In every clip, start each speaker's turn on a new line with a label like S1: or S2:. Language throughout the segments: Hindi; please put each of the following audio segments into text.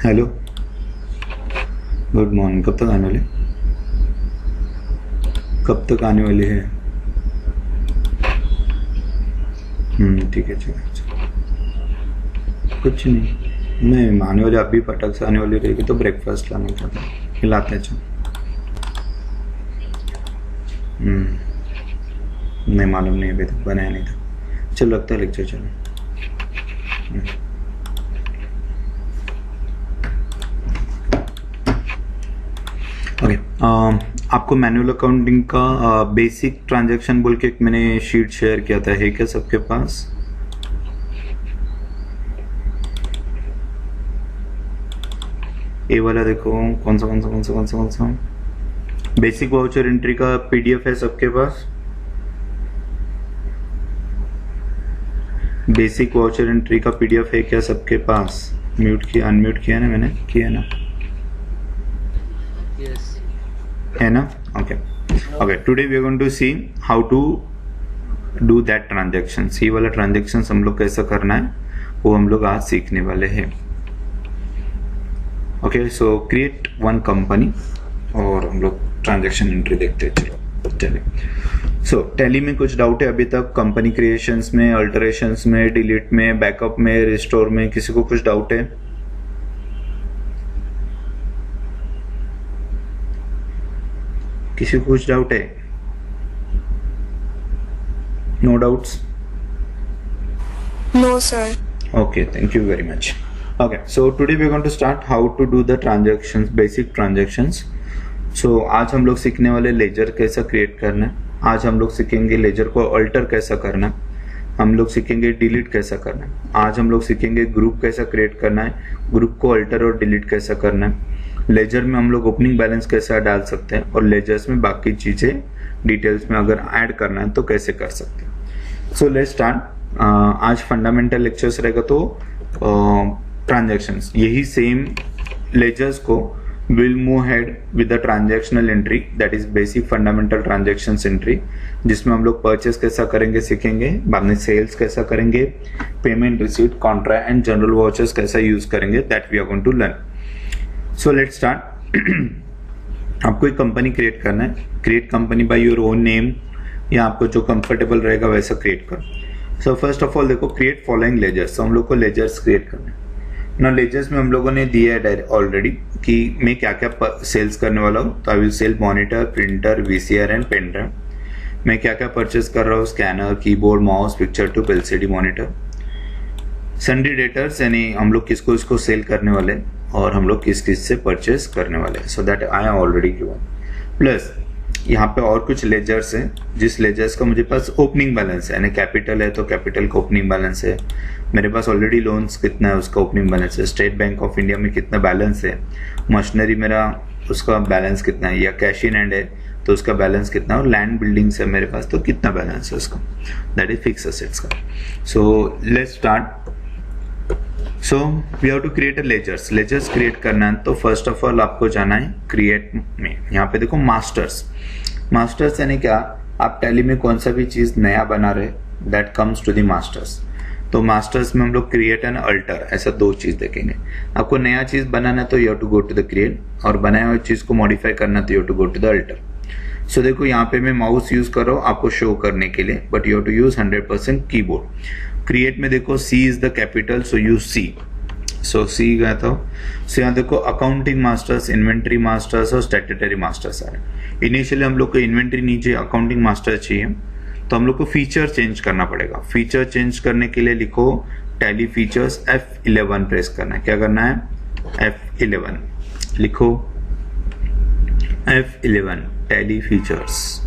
S1: Hello, good morning. कब तक आने वाले? कब तक आने वाले हैं? ठीक है, चलो कुछ नहीं आने वाले। अभी पटक से आने वाली रहेगी तो ब्रेकफास्ट लाना चाहता हूँ, खिलाते हैं। चलो नहीं मालूम नहीं, अभी तक बनाया नहीं था। चलो लगता है लेक्चर। चलो ओके। आपको मैनुअल अकाउंटिंग का बेसिक ट्रांजैक्शन बोल के एक मैंने शीट शेयर किया था, है क्या सबके पास? ये वाला देखो, कौन सा बेसिक वाउचर एंट्री का पीडीएफ है सबके पास? बेसिक वाउचर एंट्री का पीडीएफ है क्या सबके पास? म्यूट किया, अनम्यूट किया ना मैंने? किया ना?
S2: Yes.
S1: है ना? Okay okay. Today we are going to see how to do that transaction. ये वाला ट्रांजेक्शन हम लोग कैसा करना है वो हम लोग आज सीखने वाले हैं। ओके, सो क्रिएट वन कंपनी और हम लोग ट्रांजेक्शन एंट्री देखते हैं। चलो चलिए। सो टैली में कुछ डाउट है अभी तक? कंपनी क्रिएशंस में, अल्टरेशंस में, डिलीट में, बैकअप में, रिस्टोर में, किसी को कुछ डाउट है? किसी को कुछ डाउट है? No doubts?
S3: No, sir.
S1: Okay, thank you very much. Okay, so today we're going to start how to do the transactions, basic transactions. So आज हम लोग सीखने वाले लेजर कैसा क्रिएट करना है। आज हम लोग सीखेंगे लेजर को अल्टर कैसा करना है। हम लोग सीखेंगे डिलीट कैसा करना है। आज हम लोग सीखेंगे ग्रुप कैसा क्रिएट करना है, ग्रुप को अल्टर और डिलीट कैसा करना है। लेजर में हम लोग ओपनिंग बैलेंस कैसा डाल सकते हैं और लेजर्स में बाकी चीजें डिटेल्स में अगर ऐड करना है तो कैसे कर सकते हैं। सो लेट्स स्टार्ट। आज फंडामेंटल लेक्चर्स रहेगा तो ट्रांजैक्शंस, यही सेम लेजर्स को will move head with the transactional entry, that is basic fundamental transactions entry, जिसमें हम लोग परचेस कैसा करेंगे सीखेंगे, बाद में सेल्स कैसा करेंगे, payment, receipt, contra and journal vouchers कैसा यूज करेंगे, that we are going to learn. So let's start. आपको एक कंपनी क्रिएट करना है। Create company by your own name, या आपको जो कंफर्टेबल रहेगा वैसा क्रिएट करो। सो फर्स्ट ऑफ ऑल देखो, क्रिएट फॉलोइंग लेजर्स। हम लोग को लेजर्स क्रिएट करना है ना। लेजर्स में हम लोगों ने दिया है ऑलरेडी कि मैं क्या क्या सेल्स करने वाला हूँ। तो I will sell monitor, printer, VCR and pen drive. मैं क्या क्या परचेस कर रहा हूँ, scanner, keyboard, mouse, picture tube, LCD monitor. Sundry debtors, यानी हम लोग किसको इसको सेल करने वाले और हम लोग किस किस से परचेस करने वाले। So that I am already given. Plus यहाँ पे और कुछ लेजर्स हैं, जिस लेजर्स का मुझे पास ओपनिंग बैलेंस है, यानी कैपिटल है तो कैपिटल का ओपनिंग बैलेंस है। मेरे पास ऑलरेडी लोन्स कितना है उसका ओपनिंग बैलेंस है। स्टेट बैंक ऑफ इंडिया में कितना बैलेंस है, मशीनरी मेरा उसका बैलेंस कितना है, या कैश इन हैंड है तो उसका बैलेंस कितना है, और लैंड बिल्डिंग्स है मेरे पास तो कितना बैलेंस है उसका, दैट इज फिक्स असेट्स का। So let's start. So we have to create a ledgers. Ledgers create करना है तो फर्स्ट ऑफ ऑल आपको जाना है क्रिएट में। यहाँ पे देखो मास्टर्स। मास्टर्स यानी क्या, आप टैली में कौन सा भी चीज नया बना रहे, that comes to the masters. तो मास्टर्स में हम लोग क्रिएट एंड अल्टर, ऐसा दो चीज देखेंगे। आपको नया चीज बनाना है तो you have to go to the create, और बनाए हुए चीज को मॉडिफाई करना है तो you have to go to the alter. So देखो यहाँ पे मैं माउस यूज कर रहा हूँ आपको शो करने के लिए, but you have to use 100% keyboard. Create में देखो C is the capital, so use C. So C गया था। सो यहाँ देखो अकाउंटिंग मास्टर्स, इन्वेंट्री मास्टर्स और स्टैट्यूटरी मास्टर्स आ रहे। इनिशियली हम लोग को इन्वेंट्री नीचे अकाउंटिंग मास्टर चाहिए, तो हम लोग को फीचर चेंज करना पड़ेगा। फीचर चेंज करने के लिए लिखो टैली फीचर्स, F11 प्रेस करना है। क्या करना है? F11 लिखो, F11 टैली फीचर्स।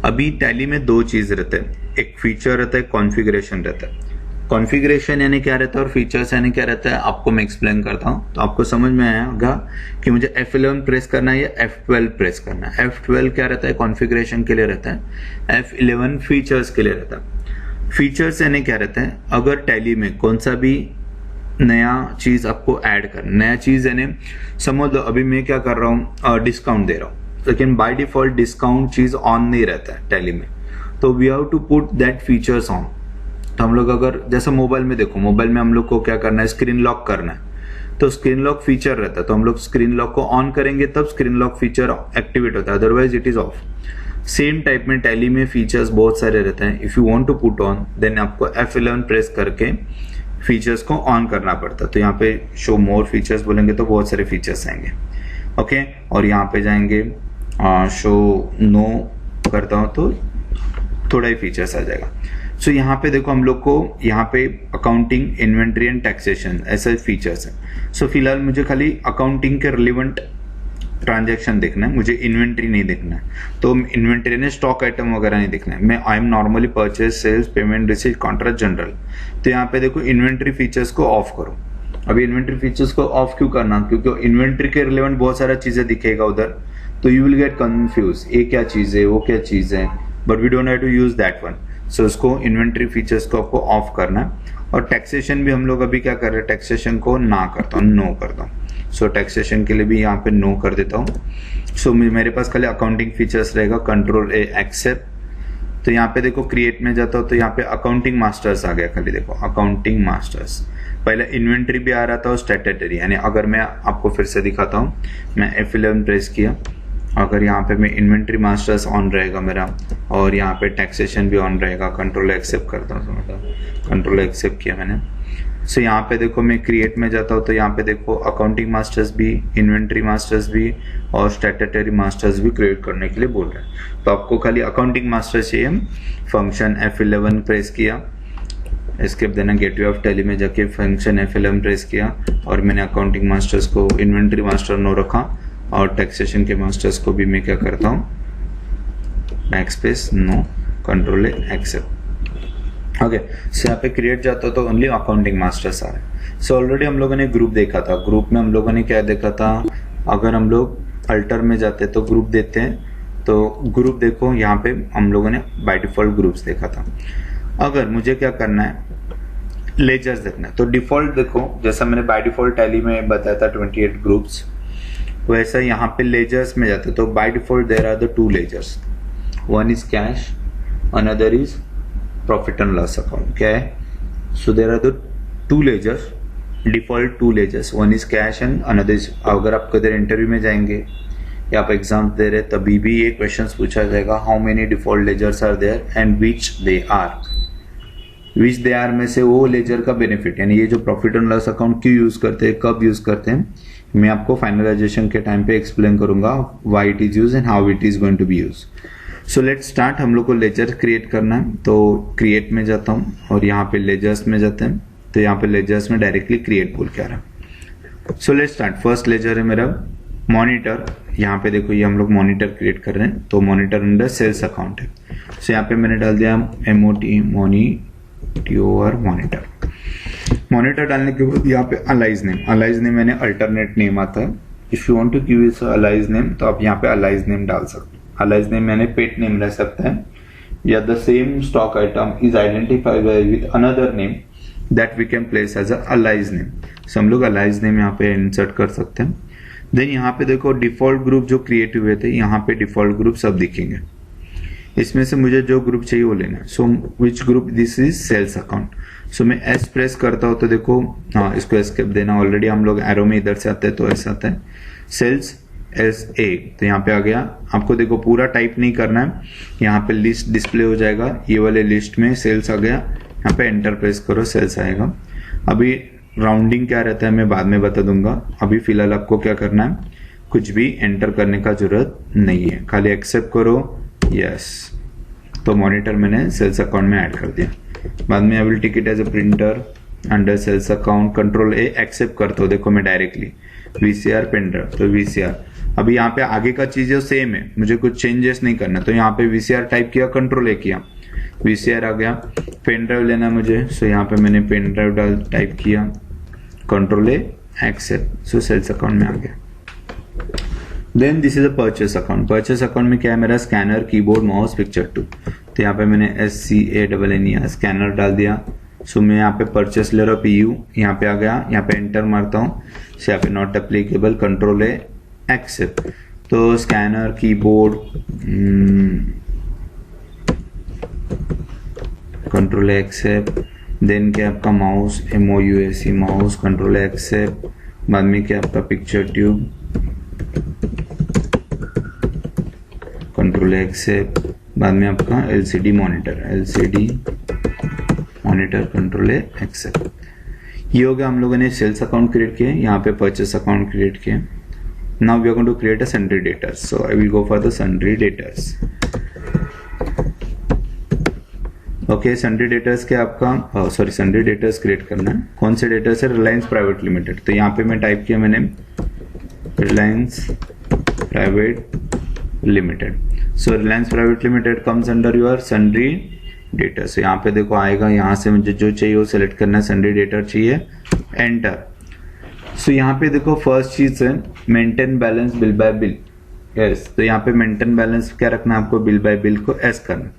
S1: अभी टैली में दो चीज रहते हैं, एक फीचर रहता है, कॉन्फ़िगरेशन रहता है। कॉन्फ़िगरेशन यानी क्या रहता है और फीचर्स यानी क्या रहता है, आपको मैं एक्सप्लेन करता हूं तो आपको समझ में आएगा कि मुझे F11 प्रेस करना है या F12 प्रेस करना है। F12 क्या रहता है, कॉन्फ़िगरेशन के लिए रहता है। F11 फीचर्स के लिए रहता है। फीचर्स यानी क्या रहता है, अगर टैली में कौन सा भी नया चीज आपको ऐड करना, नया चीज यानी समझ लो अभी मैं क्या कर रहा हूँ, डिस्काउंट दे रहा हूँ, लेकिन बाय डिफॉल्ट डिस्काउंट चीज ऑन नहीं रहता है टैली में, तो we have to put that features on. तो हम लोग अगर जैसे मोबाइल में देखो, मोबाइल में हम लोग को क्या करना है, स्क्रीन लॉक करना है। तो स्क्रीन लॉक फीचर रहता है, तो हम लोग स्क्रीन लॉक को ऑन करेंगे तब स्क्रीन लॉक फीचर एक्टिवेट होता है, otherwise it is off. Same type में टैली में फीचर्स बहुत सारे रहते हैं। If you want to put on then आपको F11 प्रेस करके फीचर्स को ऑन करना पड़ता है। तो यहाँ पे शो मोर फीचर्स बोलेंगे तो बहुत सारे फीचर्स आएंगे, ओके। और यहाँ पे जाएंगे शो नो करता हूँ तो थोड़ा ही फीचर्स आ जाएगा। सो यहाँ पे देखो हम लोग को यहाँ पे अकाउंटिंग, इन्वेंट्री एंड टैक्सेशन ऐसे फीचर्स है। सो फिलहाल मुझे खाली अकाउंटिंग के रिलेवेंट ट्रांजैक्शन देखना है, मुझे इन्वेंट्री नहीं देखना है। तो इन्वेंट्री ने स्टॉक आइटम वगैरह नहीं देखना है। मैं I am normally purchase, sales, payment, receipt, contract, journal. तो यहाँ पे देखो इन्वेंट्री फीचर्स को ऑफ करो। अभी इन्वेंट्री फीचर्स को ऑफ क्यों करना, क्योंकि इन्वेंट्री के रिलेवेंट बहुत सारा चीजें दिखेगा उधर, तो यू विल गेट कंफ्यूज, ये क्या चीज है, वो क्या चीज है, but we don't have to use that one. So इसको इन्वेंट्री फीचर्स को आपको ऑफ करना है। और टैक्सेशन भी हम लोग अभी क्या कर रहे हैं, टैक्सेशन को ना करता हूँ, नो करता हूँ। सो टैक्सेशन के लिए भी यहाँ पे नो कर देता हूँ। सो मेरे पास खाली अकाउंटिंग फीचर्स रहेगा, कंट्रोल ए एक्सेप्ट। तो यहाँ पे देखो क्रिएट में जाता हूँ तो यहाँ पे अकाउंटिंग मास्टर्स आ गया, खाली देखो अकाउंटिंग मास्टर्स। पहले इन्वेंट्री भी आ रहा था और स्टैट्यूटरी, यानी अगर मैं आपको फिर से दिखाता हूँ, मैं F11 प्रेस किया, अगर यहाँ पे मैं इन्वेंट्री मास्टर्स ऑन रहेगा मेरा और यहाँ पे टैक्सेशन भी ऑन रहेगा, कंट्रोल एक्सेप्ट करता हूँ, मतलब कंट्रोल एक्सेप्ट किया मैंने। सो यहाँ पे देखो मैं क्रिएट में जाता हूँ तो यहाँ पे देखो अकाउंटिंग मास्टर्स भी, इन्वेंट्री मास्टर्स भी और स्टैट्यूटरी मास्टर्स भी क्रिएट करने के लिए बोल रहे हैं। तो आपको खाली अकाउंटिंग मास्टर्स चाहिए, फंक्शन F11 प्रेस किया, एस्केप देना, गेटवे ऑफ टैली में जाके फंक्शन F11 प्रेस किया और मैंने अकाउंटिंग मास्टर्स को इन्वेंट्री मास्टर नो रखा और टैक्सेशन के मास्टर्स को भी मैं क्या करता हूँ, backspace no, control accept, okay. So यहाँ पे क्रिएट जाता हो तो ओनली अकाउंटिंग मास्टर्स आ रहे हैं। सो ऑलरेडी हम लोगों ने ग्रुप देखा था, ग्रुप में हम लोगों ने क्या देखा था, अगर हम लोग अल्टर में जाते तो ग्रुप देते हैं, तो ग्रुप देखो यहाँ पे हम लोगों ने बाय डिफॉल्ट ग्रुप्स देखा था। अगर मुझे क्या करना है, लेजर्स देखना है, तो डिफॉल्ट देखो जैसा मैंने बाय डिफॉल्ट टैली में बताया था 28 ग्रुप्स, वैसा यहाँ पे लेजर्स में जाते तो by default there are the 2 ledgers, one is cash, another is profit and loss account. क्या है, so there are the 2 ledgers, default 2 ledgers, one is cash and another is. अगर आप कदर इंटरव्यू में जाएंगे या आप एग्जाम दे रहे तभी भी ये क्वेश्चन पूछा जाएगा, how many default ledgers are there and which they are. Which they are में से वो लेजर का बेनिफिट, यानी ये जो प्रॉफिट एंड लॉस अकाउंट क्यों यूज करते हैं, कब यूज करते हैं, मैं आपको फाइनलाइजेशन के टाइम पे एक्सप्लेन करूंगा why it is use and how it is going to be use. So let's start. हम लोग को लेजर क्रिएट करना है, तो क्रिएट में जाता हूँ और यहाँ पे लेजर्स में जाते हैं, तो यहाँ पे लेजर्स में डायरेक्टली क्रिएट बोल के आ रहा है। So let's start. First ledger है मेरा मॉनिटर, यहाँ पे देखो ये हम लोग मॉनिटर क्रिएट कर रहे हैं, तो मॉनिटर अंडर सेल्स अकाउंट है। सो यहाँ पे मैंने डाल दिया MOT मॉनिटर। मॉनिटर डालने के बाद यहाँ पे अलाइज नेम मैंने अल्टरनेट नेम आता है। If you want to give it alias name तो आप यहाँ पे अलाइज नेम डाल सकते हैं। अलाइज नेम मैंने पेट नेम रह सकता है, या the same stock item is identified with another name that we can place as alias name. So हम लोग अलाइज नेम यहाँ पे इंसर्ट कर सकते हैं। देन यहाँ पे देखो डिफॉल्ट ग्रुप जो क्रिएट हुए थे, यहाँ पे डिफॉल्ट ग्रुप सब दिखेंगे, इसमें से मुझे जो ग्रुप चाहिए वो लेना है। So which group, this is sales account. So मैं S प्रेस करता हूँ तो देखो, हाँ इसको एस्केप देना, ऑलरेडी हम लोग एरो में इधर से आते हैं तो ऐसा आता है सेल्स SA, तो यहाँ पे आ गया। आपको देखो पूरा टाइप नहीं करना है, यहाँ पे लिस्ट डिस्प्ले हो जाएगा, ये वाले लिस्ट में सेल्स आ गया, यहाँ पे एंटर प्रेस करो, सेल्स आएगा। अभी राउंडिंग क्या रहता है मैं बाद में बता दूंगा, अभी फिलहाल आपको क्या करना है, कुछ भी एंटर करने का जरूरत नहीं है, खाली एक्सेप्ट करो, यस। तो मॉनिटर मैंने सेल्स अकाउंट में ऐड कर दिया। बाद में I will take it as a printer under sales account, control A accept करता हूँ, देखो मैं डायरेक्टली VCR पेंटर, तो VCR। अभी यहाँ पे आगे का चीजें सेम है, मुझे कुछ चेंजेस नहीं करना, तो यहाँ पे VCR टाइप किया, कंट्रोल A किया, VCR आ गया। पेन ड्राइव लेना मुझे, सो यहाँ पे मैंने पेन ड्राइव टाइप किया, control A accept, so sales account में आ गया। Then this is a purchase account. Purchase account में क्या है मेरा, स्कैनर, कीबोर्ड, माउस, पिक्चर 2। तो यहाँ पे मैंने SCANNER स्कैनर डाल दिया। सो मैं यहाँ पे परचेस ले रहा हूँ, PU यहाँ पे आ गया, यहाँ पे एंटर मारता हूँ, सो यहाँ पे not applicable, control A accept. तो scanner, keyboard, control accept. Then क्या आपका mouse, MOUSE mouse, control accept. बाद में क्या आपका पिक्चर ट्यूब, कंट्रोल एक्सेप्ट, बाद में आपका एलसीडी मॉनिटर, कंट्रोल एक्सेप्ट। ये हो गया हम लोगों ने सेल्स अकाउंट क्रिएट किए, यहाँ पे परचेस अकाउंट क्रिएट किए। Now we are going to create a sundry debtors, so I will go for the sundry debtors. Okay, sundry debtors के आपका सन्ड्री डेटर्स क्रिएट करना है। कौन से डेटर्स है? Reliance private limited. तो यहाँ पे मैं टाइप किया मैंने Reliance private limited. So Reliance private limited comes under your sundry debtors. यहाँ पे देखो आएगा, यहाँ से मुझे जो चाहिए वो सिलेक्ट करना है, सन्ड्री डेटर चाहिए, एंटर। सो यहाँ पे देखो फर्स्ट चीज है maintain balance bill by bill, yes. तो यहाँ पे मेंटेन बैलेंस क्या रखना है आपको? बिल बाय बिल को एस करना।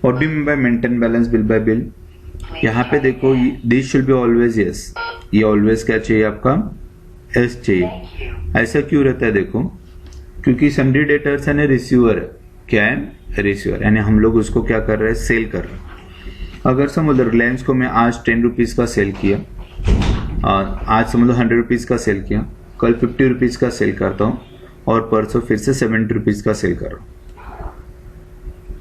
S1: और do mean by maintain balance bill by bill? यहाँ पे देखो this should be always yes, ये ऑलवेज क्या चाहिए आपका? एस चाहिए। ऐसा क्यों रहता है? देखो क्योंकि सन्ड्री डेटर्स है ना रिसीवर है। क्या है? रिसीवर, यानी हम लोग उसको क्या कर रहे हैं? सेल कर रहे हैं। अगर समझ रिलायंस को मैं आज 10 रुपीज का सेल किया, आज समझ 100 रुपीज का सेल किया, कल 50 रुपीज का सेल करता हूँ और परसों फिर से 70 रुपीज का सेल कर रहा हूँ।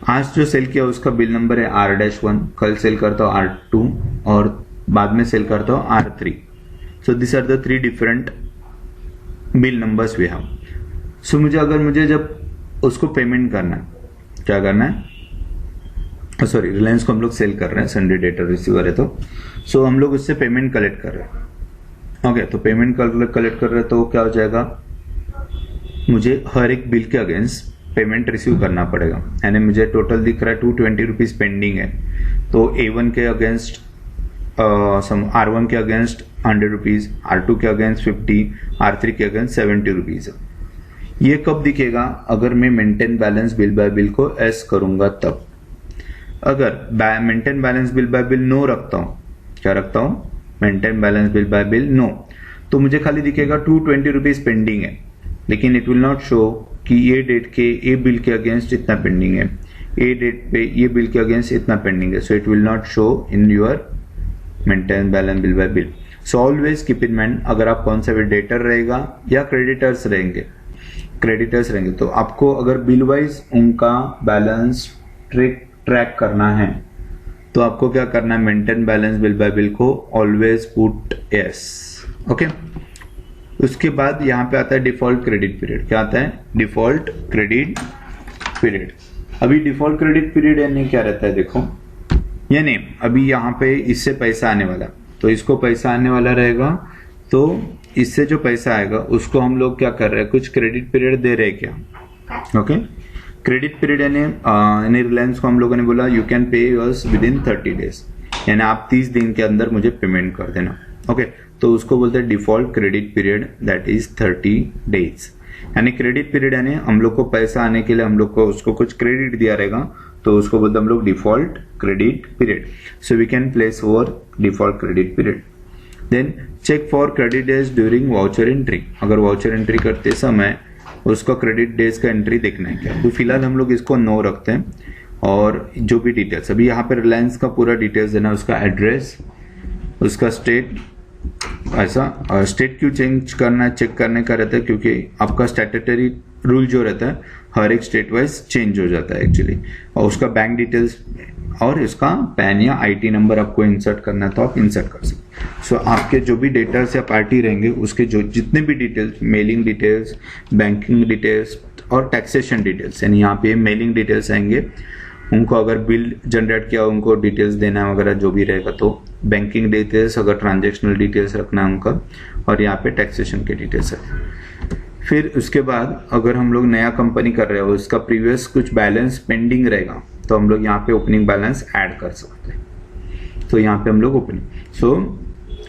S1: आज जो सेल किया उसका बिल नंबर है R-1, कल सेल करता हूँ R2 और बाद में सेल करता हूँ R3। So this are the 3 different bill numbers we have. So मुझे जब उसको पेमेंट करना है, क्या करना है? सॉरी, रिलायंस को हम लोग सेल कर रहे हैं, सन्ड्री डेटर रिसीवर है, तो सो हम लोग उससे पेमेंट कलेक्ट कर रहे हैं। ओके, तो पेमेंट कलेक्ट कर रहे हैं तो क्या हो जाएगा? मुझे हर एक बिल के अगेंस्ट पेमेंट रिसीव करना पड़ेगा। यानी मुझे टोटल दिख रहा है 220 रुपीज पेंडिंग है, तो A1 के अगेंस्ट R1 के अगेंस्ट 100 रुपीज, R2 के अगेंस्ट 50, R3 के अगेंस्ट 70 रुपीज है। ये कब दिखेगा? अगर मैं maintain balance bill by bill को एस करूंगा तब। अगर maintain balance bill by bill no रखता हूं, क्या रखता हूं? Maintain balance bill by bill no, तो मुझे खाली दिखेगा 220 रुपीज पेंडिंग है, लेकिन इट विल नॉट शो कि ये डेट के ये बिल के अगेंस्ट इतना पेंडिंग है, ये डेट पे ये बिल के अगेंस्ट इतना पेंडिंग है। So it will not show in your maintain balance bill by bill. So always keep in mind, अगर आप कौन सा भी डेटर रहेगा या क्रेडिटर्स रहेंगे तो आपको अगर बिल वाइज उनका बैलेंस ट्रैक करना है तो आपको क्या करना है? Maintain balance bill by bill को ऑलवेज पुट यस। ओके, उसके बाद यहाँ पे आता है डिफॉल्ट क्रेडिट पीरियड। क्या आता है? Default credit period. अभी डिफॉल्ट क्रेडिट पीरियड यानी क्या रहता है? देखो, यानी अभी यहाँ पे इससे पैसा आने वाला, तो इसको पैसा आने वाला रहेगा, तो इससे जो पैसा आएगा उसको हम लोग क्या कर रहे हैं? कुछ क्रेडिट पीरियड दे रहे हैं क्या? ओके, क्रेडिट पीरियड यानी रिलायंस को हम लोगों ने बोला you can pay yours with in 30 days, यानी आप 30 दिन के अंदर मुझे पेमेंट कर देना। ओके, तो उसको बोलते हैं default credit period, that is 30 days. यानी क्रेडिट पीरियड यानी हम लोग को पैसा आने के लिए हम लोग को उसको कुछ क्रेडिट दिया रहेगा, तो उसको बोलते हैं हम लोग default credit period. So we can place over default credit period. Then check for credit days during voucher entry. Voucher वाउचर एंट्री करते समय उसका क्रेडिट डेज का एंट्री देखना है क्या? तो फिलहाल हम लोग इसको नो रखते हैं, और जो भी डिटेल्स अभी यहाँ पे रिलायंस का पूरा डिटेल्स देना, उसका एड्रेस, उसका स्टेट, ऐसा स्टेट क्यों चेंज करना है? चेक करने का रहता है क्योंकि आपका स्टैट्यूटरी रूल जो रहता है हर एक स्टेट वाइज चेंज हो जाता है एक्चुअली, और उसका बैंक डिटेल्स और इसका पैन या आईटी नंबर आपको इंसर्ट करना है तो आप इंसर्ट कर सकते। सो आपके जो भी डेटर्स या पार्टी रहेंगे उसके जो जितने भी details, mailing details, banking details और टैक्सेशन डिटेल्स, यानी यहाँ पे मेलिंग डिटेल्स आएंगे, उनको अगर बिल जनरेट किया उनको डिटेल्स देना वगैरह जो भी रहेगा, तो बैंकिंग डिटेल्स, अगर ट्रांजेक्शनल डिटेल्स रखना है उनका, और यहाँ पे टैक्सेशन के डिटेल्स है। फिर उसके बाद अगर हम लोग नया कंपनी कर रहे हो उसका प्रीवियस कुछ बैलेंस पेंडिंग रहेगा तो हम लोग यहाँ पे ओपनिंग बैलेंस ऐड कर सकते हैं, तो यहाँ पे हम लोग ओपनिंग। सो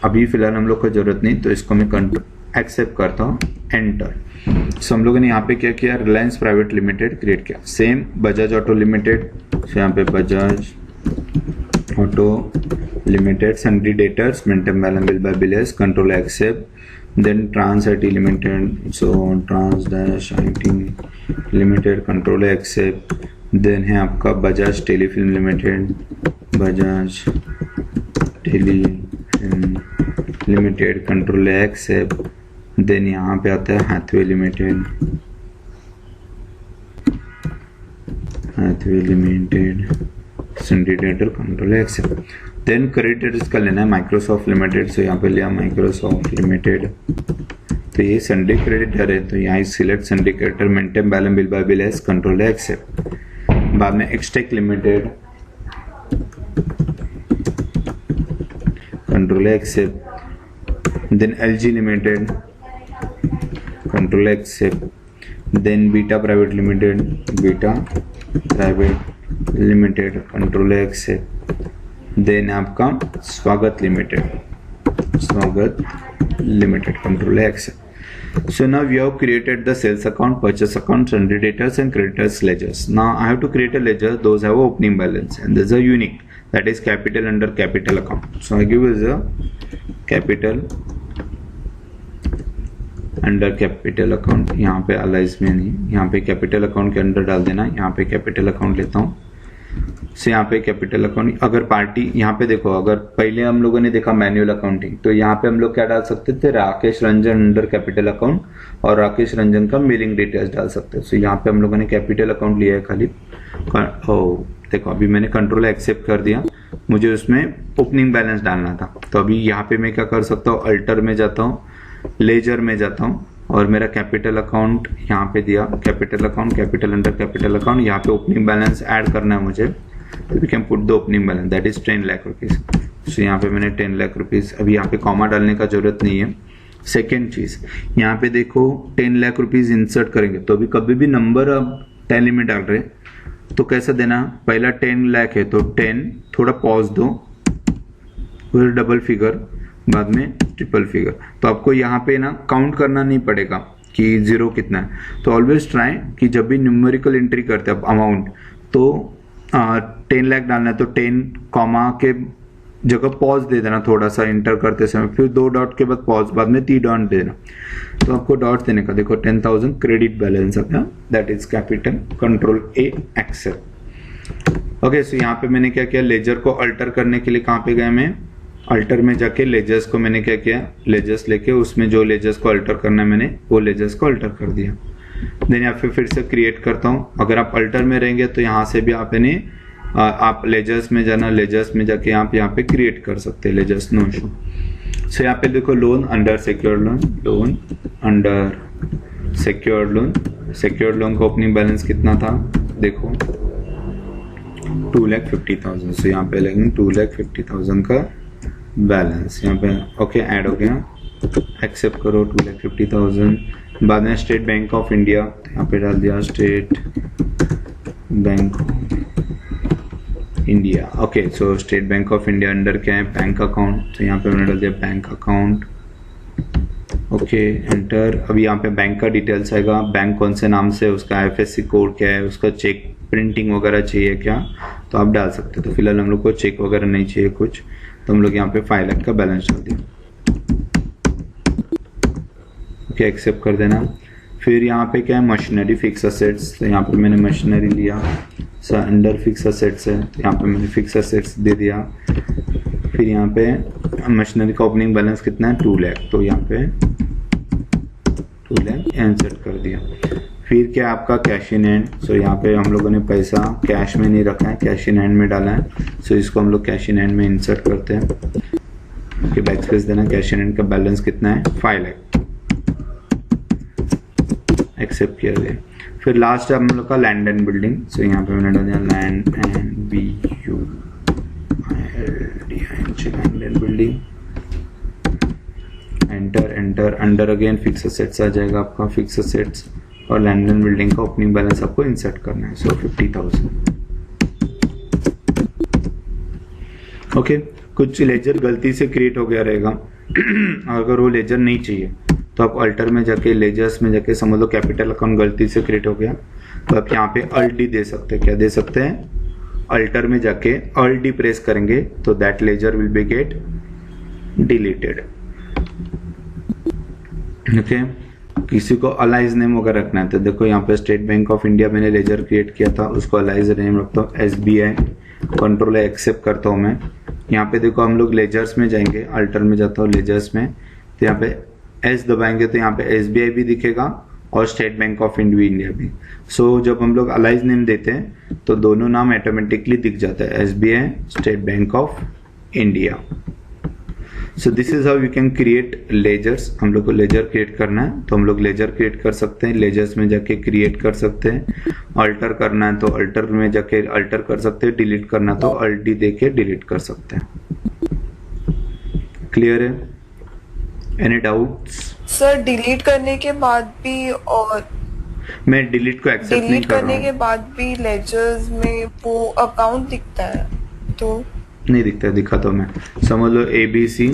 S1: अभी फिलहाल हम लोग को जरूरत नहीं, तो इसको मैं एक्सेप्ट करता हूँ, एंटर। सो हम लोगों ने यहाँ पे क्या किया? रिलायंस प्राइवेट लिमिटेड क्रिएट किया। Same Bajaj auto limited, so यहाँ पे Bajaj auto limited, sundry debtors, maintain balance bill by bill yes, control accept. Then trans IT limited, so trans dash IT limited, control accept. Then है आपका Bajaj telefilm limited, Bajaj telefilm limited, control accept. Then यहाँ पे आता है Hathaway limited, syndicator, control accept. Then creditors का लेना है माइक्रोसॉफ्ट लिमिटेड, सो यहाँ पे लिया माइक्रोसॉफ्ट लिमिटेड। तो ये सिंडिकेटर है, तो यहाँ select syndicator, maintain balance bill by bill yes, control accept. बाद में Extech limited, control accept. Then LG limited, control accept. Then beta private limited, beta private limited, control accept. Then आपका Swagat limited, control accept. So now we have created the sales account, purchase account, sundry debtors and creditors ledgers. Now I have to create a ledger. Those have opening balance and there's a unique, that is capital under capital account. So I give as a capital under capital account. यहाँ पे अलाइज में नहीं, यहाँ पे कैपिटल अकाउंट के अंदर डाल देना। यहाँ पे कैपिटल अकाउंट लेता हूँ, से यहाँ पे कैपिटल अकाउंट। अगर पार्टी यहाँ पे देखो, अगर पहले हम लोगों ने देखा मैनुअल अकाउंटिंग, तो यहाँ पे हम लोग क्या डाल सकते थे, Rakesh Ranjan under capital account और राकेश रंजन का मेलिंग डिटेल्स डाल सकते हैं। सो यहाँ पे हम लोगों ने कैपिटल अकाउंट लिया है खाली। देखो अभी मैंने कंट्रोल एक्सेप्ट कर दिया, मुझे उसमें ओपनिंग बैलेंस डालना था। तो अभी यहाँ पे मैं क्या कर सकता हूँ, अल्टर में जाता हूँ, लेजर में जाता हूँ और मेरा कैपिटल अकाउंट यहाँ पे दिया, capital account, capital under capital account. यहाँ पे ओपनिंग बैलेंस ऐड करना है मुझे, तो we can put the opening balance, that is 10 lakh rupees. So यहाँ पे मैंने 10 लाख रुपीज, अभी यहाँ पे कॉमा डालने का जरूरत नहीं है। सेकेंड चीज, यहाँ पे देखो 10 लाख रुपीज इंसर्ट करेंगे, तो अभी कभी भी नंबर अब टैली में डाल रहे तो कैसा देना, पहला 10 लाख है तो 10, थोड़ा पॉज दो, फिर डबल फिगर, बाद में ट्रिपल फिगर। तो आपको यहाँ पे ना काउंट करना नहीं पड़ेगा कि जीरो कितना है। तो ऑलवेज ट्राई कि जब भी न्यूमेरिकल एंट्री करते हैं अमाउंट, तो 10 लाख डालना है तो 10 कॉमा के जगह पॉज दे देना थोड़ा सा इंटर करते समय, फिर 2 डॉट के बाद पॉज, बाद में 3 डॉट देना। तो आपको डॉट देने का, देखो 10,000 क्रेडिट बैलेंस अपना, that is capital, control A accept. Okay, so यहाँ पे मैंने क्या किया, लेजर को अल्टर करने के लिए कहाँ पे गए, मैं अल्टर में जाके लेजर्स को मैंने क्या किया, लेजर्स लेके उसमें जो लेजर्स को अल्टर करना है मैंने वो लेजर्स को अल्टर कर दिया। देन यहाँ फिर से क्रिएट करता हूँ। अगर आप अल्टर में रहेंगे तो यहाँ से भी आप लेजर्स में जाना, लेजर्स में जाके आप यहाँ पे क्रिएट कर सकते हैं लेजर्स, नो इशू। सो यहाँ पे देखो loan under secured loan, loan under secured loan, secured loan का ओपनिंग बैलेंस कितना था, देखो 2,50,000। सो यहाँ पे लगेंगे 2,50,000 का बैलेंस, यहाँ पे ओके ऐड हो गया, एक्सेप्ट करो 2,50,000। बाद में स्टेट बैंक ऑफ इंडिया, यहाँ पे डाल दिया state Bank of India. Okay, so state Bank of India under क्या है, बैंक अकाउंट, तो यहाँ पे मैंने डाल दिया बैंक अकाउंट। Okay enter. अभी यहाँ पे बैंक का डिटेल्स आएगा, बैंक कौन से नाम से, उसका आईएफएससी कोड क्या है, उसका चेक प्रिंटिंग वगैरह चाहिए क्या, तो आप डाल सकते हो। तो फिलहाल हम लोग को चेक वगैरह नहीं चाहिए कुछ, तो हम लोग यहाँ पे 5 लाख का बैलेंस डाल दिया। ओके, एक्सेप्ट कर देना। फिर यहाँ पे क्या है, मशीनरी फिक्स असेट्स, तो यहाँ पे मैंने मशीनरी लिया, सर अंडर फिक्स असेट्स है, तो यहाँ पे मैंने फिक्स असेट्स दे दिया। फिर यहाँ पे मशीनरी का ओपनिंग बैलेंस कितना है, 2 लाख, तो यहाँ पे 2 लाख इंसर्ट कर दिया। फिर क्या आपका कैश इन हैंड, सो यहाँ पे हम लोगों ने पैसा कैश में नहीं रखा है, कैश इन हैंड में डाला है, सो इसको हम लोग कैश इन हैंड में इंसर्ट करते हैं। ओके, बैक स्पेस देना, कैश इन हैंड का बैलेंस कितना है, 5 लाख, एक्सेप्ट किया गया। फिर लास्ट हम लोग का लैंड एंड बिल्डिंग, सो यहाँ पे मैंने डाल दिया land and building, enter enter, under again fix assets आ जाएगा आपका, फिक्स असेट्स और लैंड एंड बिल्डिंग का ओपनिंग बैलेंस आपको इंसर्ट करना है, सो 50,000। ओके, कुछ लेजर गलती से क्रिएट हो गया रहेगा अगर वो लेजर नहीं चाहिए तो आप अल्टर में जाके, लेजर्स में जाके, समझ लो कैपिटल अकाउंट गलती से क्रिएट हो गया, तो आप यहाँ पे अल्ट डी दे सकते हैं। क्या दे सकते हैं, अल्टर में जाके अल्ट डी प्रेस करेंगे तो that ledger will be get deleted. Okay, किसी को अलाइज नेम वगैरह रखना है तो देखो यहाँ पे स्टेट बैंक ऑफ इंडिया मैंने लेजर क्रिएट किया था, उसको अलाइज नेम रखता हूँ, SBI, कंट्रोल एक्सेप्ट करता हूँ मैं। यहाँ पे देखो हम लोग लेजर्स में जाएंगे, अल्टर में जाता हूँ लेजर्स में, तो यहाँ पे एस दबाएंगे तो यहाँ पे एसबीआई भी दिखेगा और स्टेट बैंक ऑफ इंडिया भी। सो जब हम लोग अलाइज नेम देते हैं तो दोनों नाम ऑटोमेटिकली दिख जाता है, SBI, State Bank of India. So this is how you can create ledgers. हम लोग को लेजर क्रिएट करना है तो हम लोग लेजर क्रिएट कर सकते हैं, लेजर्स में जाके क्रिएट कर सकते हैं। अल्टर करना है तो अल्टर में जाके अल्टर कर सकते हैं, डिलीट करना तो अल्ट डी दे के डिलीट कर सकते हैं। क्लियर है? Any doubts?
S2: सर डिलीट करने के बाद भी और
S1: मैं डिलीट को एक्सेप्ट नहीं
S2: डिलीट
S1: कर
S2: करने
S1: रहा
S2: के
S1: हूँ।
S2: बाद भी लेजर्स में वो अकाउंट दिखता है तो
S1: नहीं दिखता है, दिखा तो मैं। समझ लो ABC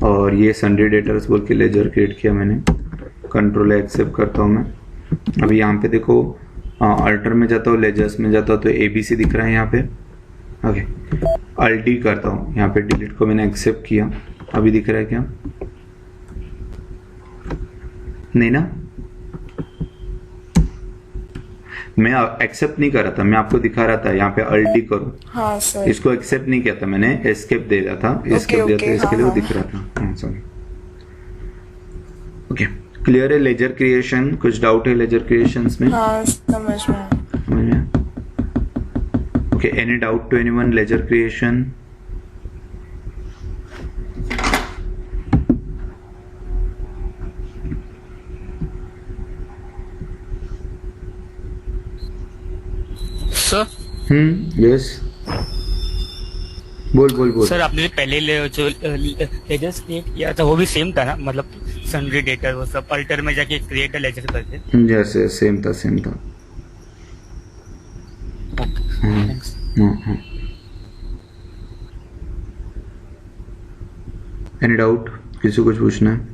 S1: और ये सन्डे डेटर्स बोल के लेजर क्रिएट किया मैंने। कंट्रोल एक्सेप्ट करता हूँ मैं। अभी यहाँ पे देखो अल्टर में जाता हूँ, लेजर्स में जाता हूँ तो ABC दिख रहा है यहाँ पे। ओके, अल्ट डी करता हूँ, यहाँ पे डिलीट को मैंने एक्सेप्ट किया। अभी दिख रहा है क्या? नहीं ना, मैं एक्सेप्ट नहीं कर रहा था, मैं आपको दिखा रहा था यहाँ पे अल्ट डी करो।
S2: हाँ सर।
S1: इसको एक्सेप्ट नहीं किया था मैंने, एस्केप दे रहा था, एस्केप दिया था, इसके लिए वो दिख रहा था। सॉरी। ओके, क्लियर है लेजर क्रिएशन? कुछ डाउट है लेजर क्रिएशंस में?
S2: हाँ समझ में।
S1: Okay, any doubt to anyone ledger creation?
S3: Sir
S1: yes, बोल बोल बोल।
S3: सर आपने पहले जो लेजर्स क्रिएट किया था वो भी सेम था ना, मतलब सन्ड्री डेटर वो सब अल्टर में जाके क्रिएट लेजर करके?
S1: यस यस, सेम था सेम था।
S3: Okay thanks.
S1: Any doubt? किसी को कुछ पूछना है?